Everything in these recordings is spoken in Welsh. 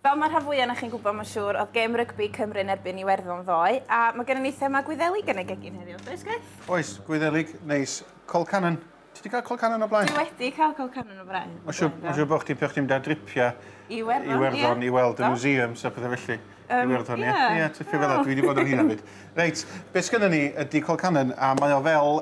Fel mae'r rhan fwyaf na chi'n gwybod, mae'n siŵr, oedd gêm rygbi Cymru yn erbyn Iwerddon ddoe, a mae gennym ni thema Gwyddelig yn y gegin heddiw, oes Geth? Oes, Gwyddelig, neis, Colcannon. Ti wedi cael Colcannon o blaen? Dwi wedi cael Colcannon o blaen. Mae'n siŵr bod chdi'n da dripiau Iwerddon i weld y museum, so pethau felly. Iwerddon, ie. Ie, ti'n ffio fel dwi wedi bod yn hyn am fyd. Reit, beth sgynny ni ydy Colcannon, a mae o fel,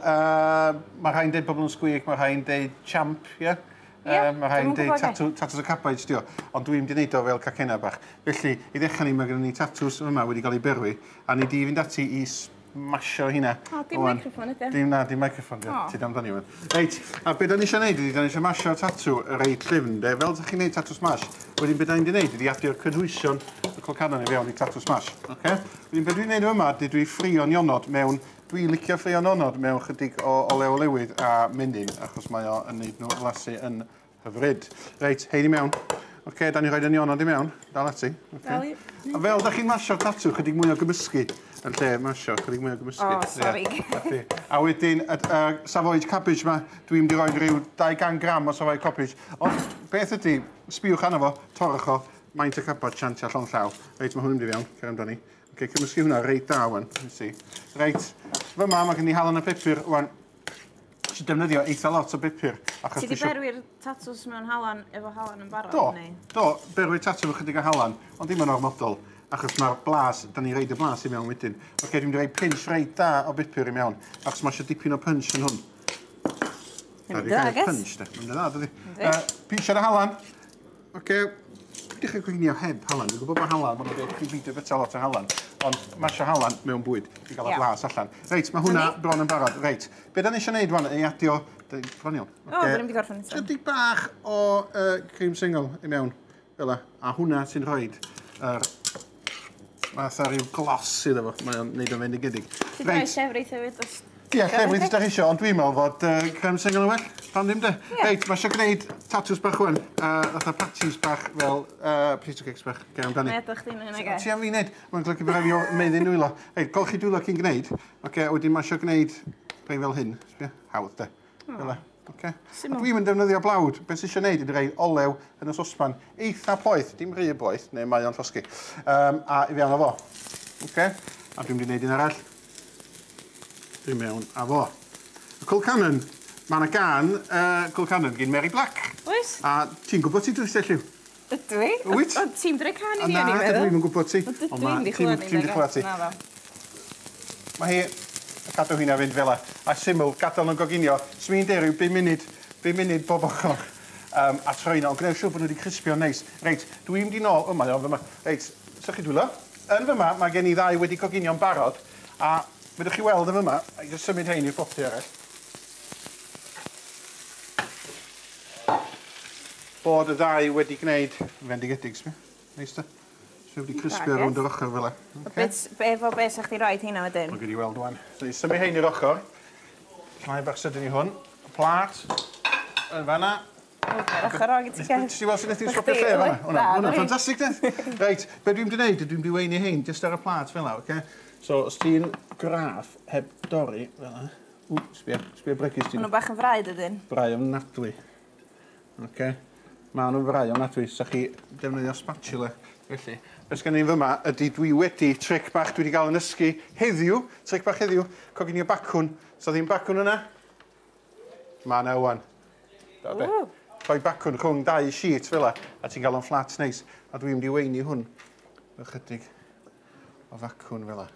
mae rhaid dweud bobl yn sgwig, mae rhaid dweud champ, ie? Mae rhaid dweud tatws y cabij, dio, ond dwi'n wedi gwneud o fel cacenna bach. Felly, i ddechrau ni, mae gennym ni tatws yma wedi cael ei berwi, a ni di fynd ati i smasho hynna. O, dim microffon ydy. Dim microffon, ti dam dan i wan. Reit, a beth da ni eisiau gwneud ydy, da ni eisiau masho tatw reit llyfn, de. Fel ydych chi'n gwneud tatw smash, wedyn beth da ni'n gwneud ydy adio'r cynhwysion y Colcannon i fewn i tatw smash. Wedyn beth dwi'n gwneud yma ydy dwi ffrio nionod mewn. Dwi'n licio ffrio nionod mewn chydig o olew olewydd a menyn, achos mae o yn gwneud nhw flasu yn hyfryd. Reit, heini mewn. Da ni roed y nionod i mewn. Dal ati. A fel da chi'n masio tatw, chydig mwy o gymysgu. Yn lle masio, chydig mwy o gymysgu. O, sori. A wedyn, safoed cabij yma, dwi'n mynd i roi rhyw 200 gram o safoed cabij. Ond beth ydy, sbiwch arno fo, torrwch o, maint y cabod chantia llon llaw. Reit, mae hwn yn mynd i fewn, cer amdani. Cymysgu hwnna reit da wan. Reit, fyma mae gen i halan y pupur wan. Ti'n defnyddio eitha lot o bupur. Ti di berwi'r tatws mewn halan efo halan yn barod? Do, berwi'r tatws efo chydig o halan, ond dim yn ormodol. Achos mae'r blas, da ni reid y blas i mewn wedyn. Dwi'n mynd i roi pinch reit da o bupur i mewn, achos mae eisiau dipyn o punch yn hwn. Mynd da, ges? Punch, de. Mynd da, dydi. Pinchar y halan. Dechrau Coginio heb halan. Dwi'n gwybod bod halan, mae'n dweud chi'n beidio bita lot o halan. Ond masio halan mewn bwyd, i gael y blas allan. Reit, mae hwnna bron yn barod. Reit, be da ni eisiau gwneud wan i adio... Bron iawn. O, dyn ni'n mynd i gorffen eto. Chydig bach o cream syml i mewn, fel a hwnna sy'n rhoid fatha rhyw glos iddo fo. Mae'n neud o'n fendigedig. Ti'n rhoi llefrith hefyd? Ie, llefrith ydych eisiau, ond dwi'n meddwl fod creme syml yn well. Pan ddim de. Reit, mae eisiau gwneud tatws bach wan. Fatha patties bach fel potato cakes bach. Ger amdani. Ne, ydych chi'n hynny gael. Ti am fi wneud. Mae'n glygu bod fi o meddyn nwylo. Reit, golchi dwylo cyn gwneud. Wedyn mae eisiau gwneud rhaid fel hyn. Hawdd de. Fel e. Dwi'n mynd defnyddio blawd. Beth sy'n eisiau gwneud ydy rhaid olew yn y sosban. Eitha poeth, dim rhy boeth, neu mae o'n llosgu. A i fewn o fo. A dwi'n mynd i wneud un arall. Dwi'n mewn a fo. Y Colcannon, mae yna gan Colcannon gyn Mary Black. Oes? A ti'n gwybod ti dwi'n Elliw? Ydw i? Wyt? Ond ti'n drwy can i fi, o'n i meddwl? Na, dwi'n gwybod ti. Dwi'n di chlywed ti. Mae hi, gadw hynna fynd fel a syml, gadael nhw'n Coginio. Smi'n deir yw 5 munud bob ochr. A troi yna, ond gwneud siŵr bod nhw wedi crispio'n neis. Reit, dwi'n mynd i nôl, yma, fyma. Reit, sa'ch chi dwylo? Yn fyma, mae gen i ddau wedi Coginio'n barod. A byddwch chi weld yn fyma, a i just symud hein i'r botti arall. Bod y ddau wedi gwneud fendigedig, smi. Neis da. So wedi crispio rownd yr ochr fel e. Efo be sa'ch chi roed hynna wedyn? Mae'n gyd i weld wan. So i symud hein i'r ochr. Llnau bach sydyn i hwn. Plat. Yn fanna. Ochr o, gyd ti'n Ti weld sy'n eithaf swopio lle fanna? Hwna'n ffantastig, de. Reit, be dwi'n gwneud, dwi'n mynd i weini hein, jyst ar y plat fel la, oce? So, os ti'n graff heb dorri, fel yna. Sbio bregus ti'n... Maen nhw bach yn fraidd ydyn? Brai o'n nadwy. Maen nhw'n frai o'n nadwy. Sa chi defnyddio spatula. Felly, beth gen i'n fyma ydy dwi wedi tric bach dwi wedi cael yn ysgu heddiw. Tric bach heddiw. Coginio bacwn. So ddim bacwn yna? Ma na wan. Rhoi bacwn rhwng 2 sheet fel yna. A ti'n cael o'n flat neis. A dwi'n mynd i weini hwn. Ychydig o facwn fel yna.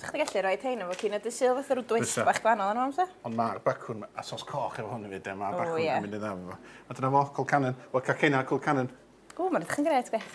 Sa'ch chi gallu rhoi tein efo cyn ydy sydd fath o'r dwys bach gwahanol yn amser? Ond mae'r bacwn, a sos coch efo hwn i fyd, mae'r bacwn yn mynd i ddam efo. A dyna fo, Colcannon, o cacenna Colcannon. Mae'n edrych yn gret, Geth.